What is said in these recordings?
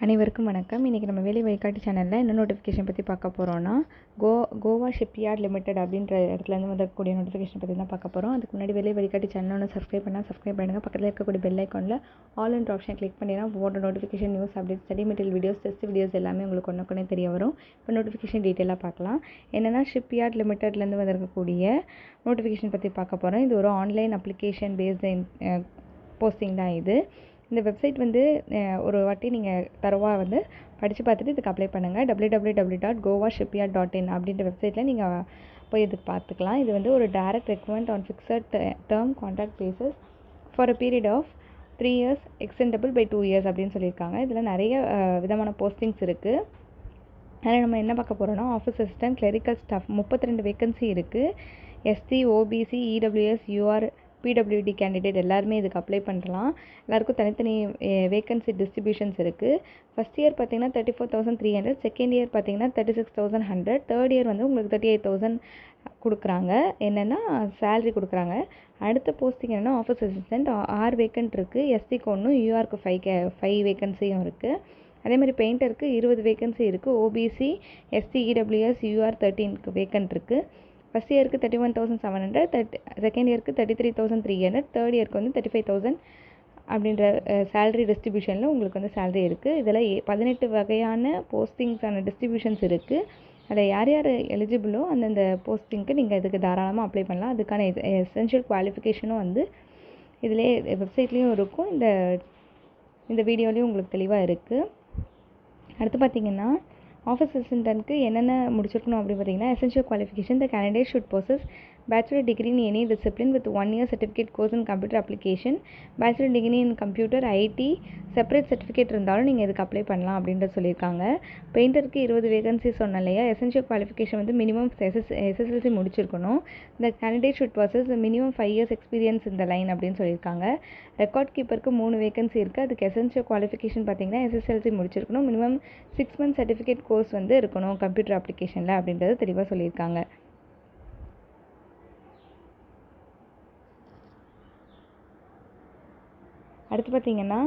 அனைவருக்கும் வணக்கம். இன்றைக்கி நம்ம வேலை வழிகாட்டி சேனலில் என்ன நோட்டிஃபிகேஷன் பற்றி பார்க்க போகிறோன்னா, கோவா ஷிப்யார்ட் லிமிடெட் அப்படின்ற இடத்துலேருந்து வரக்கூடிய நோட்டிஃபிகேஷன் பற்றி தான் பார்க்க போகிறோம். அதுக்கு முன்னாடி வேலை வழிகாட்டி சேனல் ஒன்று சப்ஸ்கிரைப் பண்ணுங்கள். பக்கத்தில் இருக்கக்கூடிய பெல் ஐக்கானில் ஆல் என்ற ஆப்ஷன் கிளிக் பண்ணினா போன்ற notification, news update, study material videos, test videos எல்லாமே உங்களுக்கு ஒன்றுக்குன்னே தெரிய வரும். இப்போ நோட்டிஃபிகேஷன் டீட்டெயிலாக பார்க்கலாம். என்னென்னா, ஷிப்யார்ட் லிமிடெட்லேருந்து வந்திருக்கக்கூடிய நோட்டிஃபிகேஷன் பற்றி பார்க்க போகிறோம். இது ஒரு ஆன்லைன் அப்ளிகேஷன் பேஸ்டு போஸ்டிங் தான் இது. இந்த வெப்சைட் வந்து ஒரு வாட்டி நீங்கள் தரவாக படித்து பார்த்துட்டு இதுக்கு அப்ளை பண்ணுங்கள். www.govashipyard.in அப்படின்ற வெப்சைட்டில் நீங்கள் போய் இதுக்கு பார்த்துக்கலாம். இது வந்து ஒரு direct recruitment on fixed term contract basis for a period of 3 years extendable by 2 years அப்படின்னு சொல்லியிருக்காங்க. இதில் நிறைய விதமான போஸ்டிங்ஸ் இருக்குது. அதில் நம்ம என்ன பார்க்க போகிறோன்னா, office assistant, clerical staff 32 vacancy இருக்குது. SC, OBC, EWS, UR, PWD candidate எல்லாருமே இதுக்கு அப்ளை பண்ணலாம். எல்லாருக்கும் தனித்தனி வேக்கன்சி டிஸ்ட்ரிபியூஷன்ஸ் இருக்குது. ஃபஸ்ட் இயர் பார்த்தீங்கன்னா 34,300, செகண்ட் இயர் பார்த்தீங்கன்னா 36,100, தேர்ட் இயர் வந்து உங்களுக்கு 38,000 கொடுக்குறாங்க. என்னென்னா சேல்ரி கொடுக்குறாங்க. அடுத்த போஸ்டிங் என்னென்னா, ஆஃபீஸ் அசிஸ்டன்ட் 6 வேக்கன்ட் இருக்குது. எஸ்சிக்கு 1, யூஆருக்கு 5 வேக்கன்சியும் இருக்குது. அதே மாதிரி பெயிண்டருக்கு 20 வேக்கன்சி இருக்குது. OBC, SC, EWS, UR 13 vacant இருக்குது. ஃபஸ்ட் இயருக்கு 31,700, செகண்ட் இயருக்கு 33,300, தேர்ட் இயருக்கு வந்து 35,000 அப்படின்ற சேலரி டிஸ்ட்ரிபியூஷனில் உங்களுக்கு வந்து சேலரி இருக்குது. இதில் 18 வகையான போஸ்டிங்ஸான டிஸ்ட்ரிபியூஷன்ஸ் இருக்குது. அதில் யார் யார் எலிஜிபிளோ அந்தந்த போஸ்டிங்க்கு நீங்கள் இதுக்கு தாராளமாக அப்ளை பண்ணலாம். அதுக்கான எசென்ஷியல் குவாலிஃபிகேஷனும் வந்து இதிலே வெப்சைட்லேயும் இருக்கும், இந்த வீடியோலேயும் உங்களுக்கு தெளிவாக இருக்குது. அடுத்து பார்த்திங்கன்னா, ஆஃபீஸ் அசிஸ்டன்ட்க்கு என்னென்ன முடிச்சிருக்கணும் அப்படின்னு பார்த்தீங்கன்னா, essential qualification, the candidate should possess bachelor degree in any discipline with 1 year certificate course in computer application, bachelor degree in computer, IT, separate certificate இருந்தாலும் நீங்கள் இதுக்கு அப்ளை பண்ணலாம் அப்படின்றது சொல்லியிருக்காங்க. பெயிண்டருக்கு 20 வேகன்சி சொன்னேன் இல்லையா. எசென்ஷியல் குவாலிஃபிகேஷன் வந்து மினிமம் எஸ்எஸ்எல்சி முடிச்சிருக்கணும். இந்த candidate should possess minimum 5 years experience இந்த லைன் அப்படின்னு சொல்லியிருக்காங்க. ரெக்கார்ட் கீப்பருக்கு 3 வேகன்சி இருக்குது. அதுக்கு எசென்ஷியல் குவாலிஃபிகேஷன் பார்த்தீங்கன்னா எஸ்எஸ்எல்சி முடிச்சிருக்கணும். மினிமம் 6 months சர்டிஃபிகேட் கோர்ஸ் வந்து இருக்கணும் கம்ப்யூட்டர் அப்ளிகேஷனில் அப்படின்றது தெளிவாக சொல்லியிருக்காங்க. அடுத்து பார்த்தீங்கன்னா,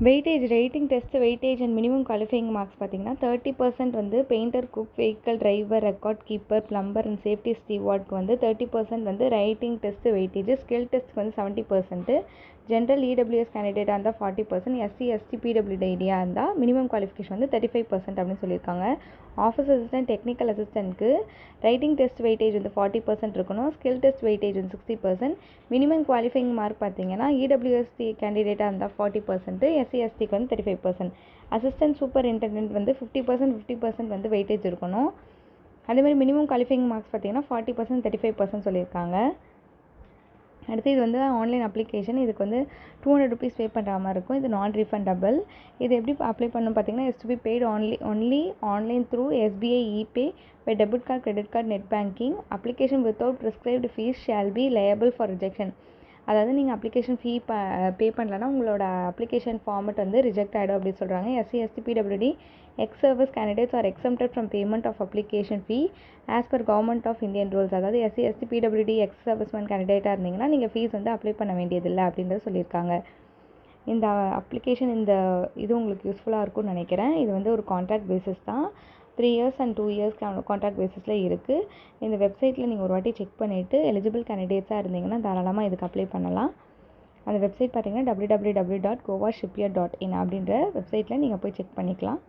weightage, writing test weightage and minimum qualifying marks பார்த்தீங்கன்னா 30% வந்து painter, cook, vehicle driver, record keeper, plumber and safety ஸ்டீவார்டுக்கு வந்து 30% வந்து ரைட்டிங் டெஸ்ட் வெயிட்டேஜ், ஸ்கில் டெஸ்ட்க்கு வந்து 70%, ஜென்ரல் இடபிள்யூஎஸ் கேண்டிடேட்டாக இருந்தால் 40%, எஸ்சி, எஸ்டி, பிடபிள்யூடியாக இருந்தால் மினிமம் குவாலிஃபிகேஷன் வந்து 35% அப்படின்னு சொல்லியிருக்காங்க. ஆஃபீஸ் அசிஸ்டன்ட், டெக்னிக்கல் அசிஸ்டன்ட்க்கு ரைட்டிங் டெஸ்ட் வெயிட்டேஜ் வந்து 40% இருக்கணும். ஸ்கில் டெஸ்ட் வெயிட்டேஜ் வந்து 60%. மினிமம் குவாலிஃபைங் மார்க் பார்த்தீங்கன்னா இடபிள்யூஎஸ்டி கேண்டிடேட்டாக இருந்தால் 40%, எஸ்சி, எஸ்டிக்கு வந்து 35%. அசிஸ்டன்ட் சூப்பரிண்டெண்டன்ட் வந்து 50% வந்து வெயிட்டேஜ் இருக்கணும். அதேமாதிரி மினிமம் குவாலிஃபைங் மார்க்ஸ் பார்த்தீங்கன்னா 40%, 35% சொல்லியிருக்காங்க. அடுத்து இது வந்து ஆன்லைன் அப்ளிகேஷன். இதுக்கு வந்து 200 rupees பே பண்ணுற மாதிரி இருக்கும். இது நான் ரீஃபண்டபிள். இது எப்படி அப்ளை பண்ணணும் பார்த்தீங்கன்னா, is to be paid only online through SBI ePay by debit card, credit card, net banking. Application without prescribed fees shall be liable for rejection. அதாவது நீங்கள் அப்ளிகேஷன் ஃபீ பே பண்ணலன்னா உங்களோட அப்ளிகேஷன் ஃபார்மெட் வந்து ரிஜெக்ட் ஆகிடும் அப்படின்னு சொல்கிறாங்க. SC, ST, PWD ex service candidates are exempted from payment of application fee as per government of Indian rules. அதாவது SC, ST, PWD ex serviceman கேண்டிடேட்டாக இருந்தீங்கன்னா நீங்கள் ஃபீஸ் வந்து அப்ளை பண்ண வேண்டியதில்லை அப்படின்றது சொல்லியிருக்காங்க. இந்த அப்ளிகேஷன் இது உங்களுக்கு யூஸ்ஃபுல்லாக இருக்கும்னு நினைக்கிறேன். இது வந்து ஒரு கான்ட்ராக்ட் பேசிஸ் தான். 3 years and 2 years கான்ட்ராக்ட் பேசிஸில் இருக்குது. இந்த வெப்சைட்டில் நீங்கள் ஒரு வாட்டி செக் பண்ணிவிட்டு எலிஜிபிள் கேண்டிடேட்ஸாக இருந்தீங்கன்னா தாராளமாக இதுக்கு அப்ளை பண்ணலாம். அந்த வெப்சைட் பார்த்தீங்கன்னா www.govashipyard.in அப்படின்ற வெப்சைட்டில் நீங்கள் போய் செக் பண்ணிக்கலாம்.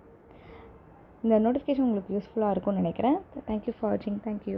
இந்த நோட்டிஃபிகேஷன் உங்களுக்கு யூஸ்ஃபுல்லாக இருக்கும்னு நினைக்கிறேன். தேங்க்யூ ஃபார் வாட்சிங். தேங்க்யூ.